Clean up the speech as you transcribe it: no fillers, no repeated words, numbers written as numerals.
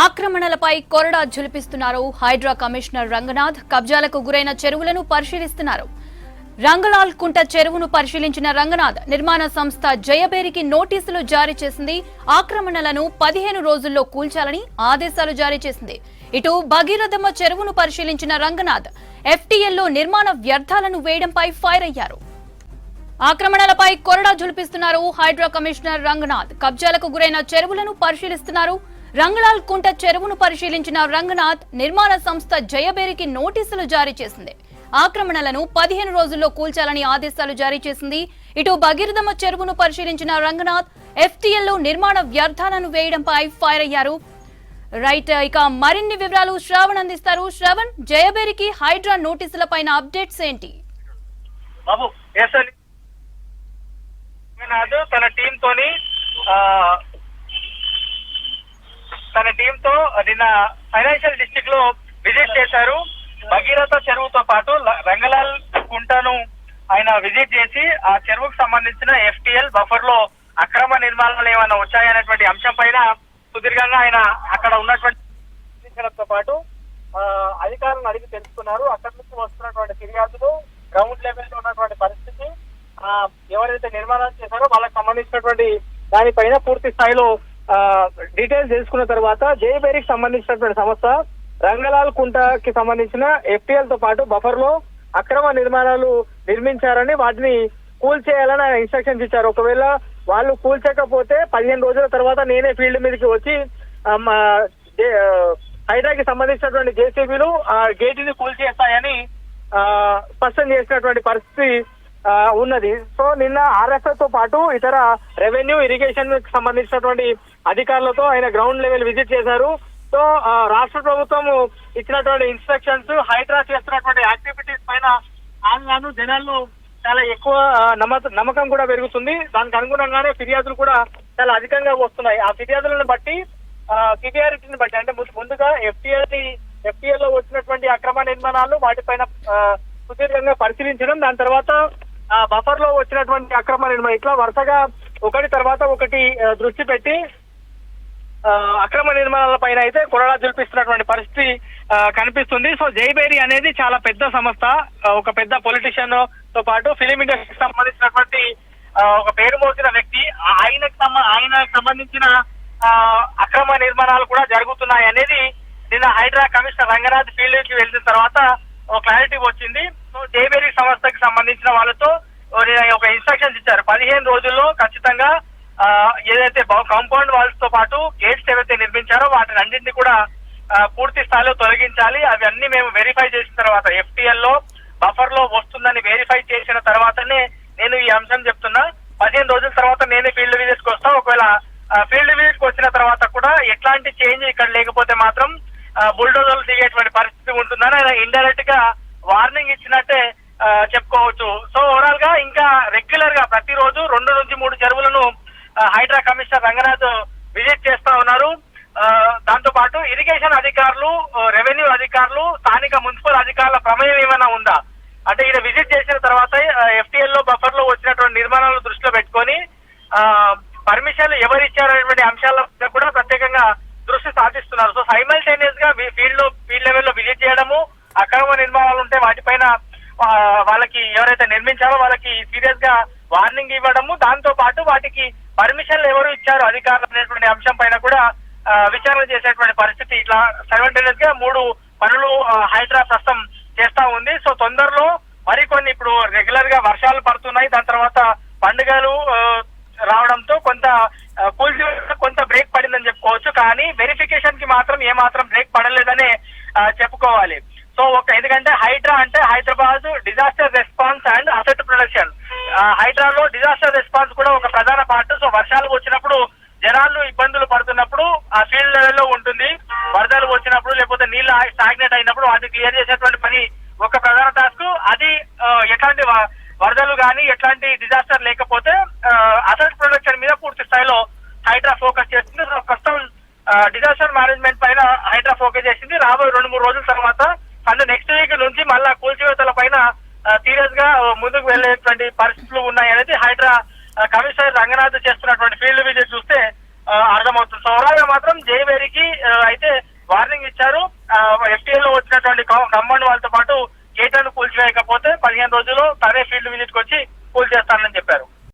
ఆక్రమణలపై కొరడా ఝులిపిస్తున్నారు హైడ్రా కమిషనర్ రంగనాథ్. కబ్జాలకు గురైన చెరువులను పరిశీలిస్తున్నారు. రంగలాల్ కుంట చెరువును పరిశీలించిన రంగనాథ్ నిర్మాణ సంస్థ జయబేరికి నోటీసులు జారీ చేసింది. ఆక్రమణలను 15 రోజుల్లో కూల్చాలని ఆదేశాలు జారీ చేసింది. ఇటు భగీరథమ్మ చెరువును పరిశీలించిన రంగనాథ్ ఎఫ్టీఎల్లో నిర్మాణ వ్యర్థాలను వేయడంపై ఫైర్ అయ్యారు. ఆక్రమణలపై కొరడా ఝులిపిస్తున్నారు హైడ్రా కమిషనర్ రంగనాథ్. కబ్జాలకు గురైన చెరువులను పరిశీలిస్తున్నారు. రంగలాల్ కుంట చెరువును పరిశీలించిన రంగనాథ్ నిర్మాణ సంస్థ జయబేరికి నోటీసులు జారీ చేసింది. ఆక్రమణలను 15 రోజుల్లో కూల్చాలని ఆదేశాలు జారీ చేసింది. ఇటు భగీరథమ్మ చెరువును పరిశీలించిన రంగనాథ్ ఎఫ్టీఎల్లో నిర్మాణ వ్యర్థాలను వేయడంపై ఫైర్ అయ్యారు. రైట్, ఇక మరిన్ని వివరాలు శ్రావణ్ అందిస్తారు. శ్రావణ్, జయబేరికి హైడ్రా నోటీసుల పైన అప్డేట్స్ ఏంటి? బాబు తన టీంతో నిన్న ఫైనాన్షియల్ డిస్ట్రిక్ట్ లో విజిట్ చేశారు. భగీరథ చెరువుతో పాటు రంగలాల్ కుంటను ఆయన విజిట్ చేసి ఆ చెరువుకు సంబంధించిన ఎఫ్టీఎల్ బఫర్ లో అక్రమ నిర్మాణాలు ఏమైనా వచ్చాయనేటువంటి అంశం పైన సుదీర్ఘంగా ఆయన అక్కడ ఉన్నటువంటి పాటు అధికారులను అడిగి తెలుసుకున్నారు. అక్కడి నుంచి వస్తున్నటువంటి ఫిర్యాదులు, గ్రౌండ్ లెవెల్ లో ఉన్నటువంటి పరిస్థితి, ఎవరైతే నిర్మాణాలు చేశారో వాళ్ళకి సంబంధించినటువంటి దానిపైన పూర్తి స్థాయిలో డీటెయిల్స్ తెలుసుకున్న తర్వాత జయబేరికి సంబంధించినటువంటి సంస్థ రంగలాల్ కుంటకి సంబంధించిన ఎఫ్టీఎల్ తో పాటు బఫర్ లో అక్రమ నిర్మాణాలు నిర్మించారని వాటిని కూల్చేయాలని ఆయన ఇన్స్ట్రక్షన్స్ ఇచ్చారు. ఒకవేళ వాళ్ళు కూల్చకపోతే 15 రోజుల తర్వాత నేనే ఫీల్డ్ మీదకి వచ్చి హైడ్రాకి సంబంధించినటువంటి జేసీబీలు ఆ గేటుని కూల్చేస్తాయని స్పష్టం చేసినటువంటి పరిస్థితి ఉన్నది. సో నిన్న ఆర్ఎఫ్ఐ తో పాటు ఇతర రెవెన్యూ, ఇరిగేషన్ కి సంబంధించినటువంటి అధికారులతో ఆయన గ్రౌండ్ లెవెల్ విజిట్ చేశారు. సో రాష్ట్ర ప్రభుత్వం ఇచ్చినటువంటి ఇన్స్ట్రక్షన్స్, హైడ్రా చేస్తున్నటువంటి యాక్టివిటీస్ పైన ఆంధ్రాను జనాల్లో చాలా ఎక్కువ నమ్మకం కూడా పెరుగుతుంది. దానికి అనుగుణంగానే ఫిర్యాదులు కూడా చాలా అధికంగా వస్తున్నాయి. ఆ ఫిర్యాదులను బట్టి సివియారిటీని బట్టి అంటే ముందుగా ఎఫ్టీఎల్ లో వచ్చినటువంటి అక్రమ నిర్మాణాలు వాటిపైన సుదీర్ఘంగా పరిశీలించడం, దాని తర్వాత బఫర్ లో వచ్చినటువంటి అక్రమ నిర్మాణం, ఇట్లా వరుసగా ఒకటి తర్వాత ఒకటి దృష్టి పెట్టి అక్రమ నిర్మాణాల పైన అయితే కొరడా ఝులిపిస్తున్నటువంటి పరిస్థితి కనిపిస్తుంది. సో జైబేరి అనేది చాలా పెద్ద సంస్థ, ఒక పెద్ద పొలిటీషియన్ తో పాటు ఫిలిం ఇండస్ట్రీకి సంబంధించినటువంటి ఒక పేరు మోసిన వ్యక్తి. ఆయనకు సంబంధించిన అక్రమ నిర్మాణాలు కూడా జరుగుతున్నాయి అనేది నిన్న హైడ్రా కమిషనర్ రంగనాథ్ ఫీల్డ్ కి వెళ్ళిన తర్వాత ఒక క్లారిటీ వచ్చింది. సో జైబేరి సంస్థకి సంబంధించిన వాళ్ళతో ఒక ఇన్స్ట్రక్షన్స్ ఇచ్చారు. 15 రోజుల్లో ఖచ్చితంగా ఏదైతే కాంపౌండ్ వాల్స్ తో పాటు గేట్స్ ఏవైతే నిర్మించారో వాటిని అన్నింటినీ కూడా పూర్తి స్థాయిలో తొలగించాలి. అవి అన్ని మేము వెరిఫై చేసిన తర్వాత ఎఫ్టీఎల్ లో బఫర్ లో వస్తుందని వెరిఫై చేసిన తర్వాతనే నేను ఈ అంశం చెప్తున్నా. 15 రోజుల తర్వాత నేనే ఫీల్డ్ విజిట్ కి వస్తా. ఒకవేళ ఫీల్డ్ విజిట్ కి వచ్చిన తర్వాత కూడా ఎట్లాంటి చేంజ్ ఇక్కడ లేకపోతే మాత్రం బుల్డోజర్లు దిగేటువంటి పరిస్థితి ఉంటుందని ఆయన ఇండైరెక్ట్ గా వార్నింగ్ ఇచ్చినట్టే చెప్పుకోవచ్చు. సో ఓవరాల్ గా ఇంకా రెగ్యులర్ గా ప్రతిరోజు 2 నుంచి 3 చెరువులను హైడ్రా కమిషనర్ రంగనాథ్ విజిట్ చేస్తా ఉన్నారు. దాంతో పాటు ఇరిగేషన్ అధికారులు, రెవెన్యూ అధికారులు, స్థానిక మున్సిపల్ అధికారుల ప్రమేయం ఏమైనా ఉందా అంటే ఈయన విజిట్ చేసిన తర్వాత ఎఫ్టీఎల్ లో బఫర్ లో వచ్చినటువంటి నిర్మాణాలను దృష్టిలో పెట్టుకొని పర్మిషన్లు ఎవరు ఇచ్చారనేటువంటి అంశాల కూడా ప్రత్యేకంగా దృష్టి సాధిస్తున్నారు. సో సైమల్టేనియస్ గా ఫీల్డ్ లెవెల్లో విజిట్ చేయడము, అక్రమ నిర్మాణాలు ఉంటే వాటిపైన వాళ్ళకి ఎవరైతే నిర్మించారో వాళ్ళకి సీరియస్ గా వార్నింగ్ ఇవ్వడము, దాంతో పాటు వాటికి పర్మిషన్లు ఎవరు ఇచ్చారు అధికారులు అనేటువంటి అంశం పైన కూడా విచారణ చేసేటువంటి పరిస్థితి. ఇట్లా సైమల్టేనియస్ గా 3 పనులు హైడ్రా ప్రస్తుతం చేస్తా ఉంది. సో తొందరలో మరికొన్ని, ఇప్పుడు రెగ్యులర్ గా వర్షాలు పడుతున్నాయి, దాని తర్వాత పండుగలు రావడంతో కొంత బ్రేక్ పడిందని చెప్పుకోవచ్చు. కానీ వెరిఫికేషన్ కి మాత్రం ఏమాత్రం బ్రేక్ పడలేదనే చెప్పుకోవాలి. సో ఎందుకంటే హైడ్రా అంటే Hyderabad disaster response and asset production. హైడ్రాలో డిజాస్టర్ రెస్పాన్స్ కూడా ఒక ప్రధాన పార్ట్. సో వర్షాలు వచ్చినప్పుడు జనాలు ఇబ్బందులు పడుతున్నప్పుడు ఆ ఫీల్డ్ లెవెల్లో ఉంటుంది. వరదలు వచ్చినప్పుడు లేకపోతే నీళ్లు స్టాగ్నేట్ అయినప్పుడు అది క్లియర్ చేసేటువంటి పని ఒక ప్రధాన టాస్క్. అది ఎట్లాంటి వరదలు కానీ ఎట్లాంటి డిజాస్టర్ లేకపోతే అసెట్ ప్రొడక్షన్ మీద పూర్తి స్థాయిలో హైడ్రా ఫోకస్ చేస్తుంది. ప్రస్తుతం డిజాస్టర్ మేనేజ్మెంట్ పైన హైడ్రా ఫోకస్ చేసింది. రాబోయే 2-3 రోజుల తర్వాత అంటే నెక్స్ట్ వీక్ నుంచి మళ్ళా కూల్చివేతల పైన సీరియస్ గా ముందుకు వెళ్లేటువంటి పరిస్థితులు ఉన్నాయి అనేది హైడ్రా కమిషనర్ రంగనాథ్ చేస్తున్నటువంటి ఫీల్డ్ విజిట్ చూస్తే అర్థమవుతుంది. సో ఓవరాల్ గా మాత్రం జయవేరికి అయితే వార్నింగ్ ఇచ్చారు. FTL లో వచ్చినటువంటి కమాండ్ వాళ్ళతో పాటు గేట్లను కూల్చివేయకపోతే 15 రోజుల్లో తనే ఫీల్డ్ విజిట్ కి వచ్చి కూల్ చేస్తానని చెప్పారు.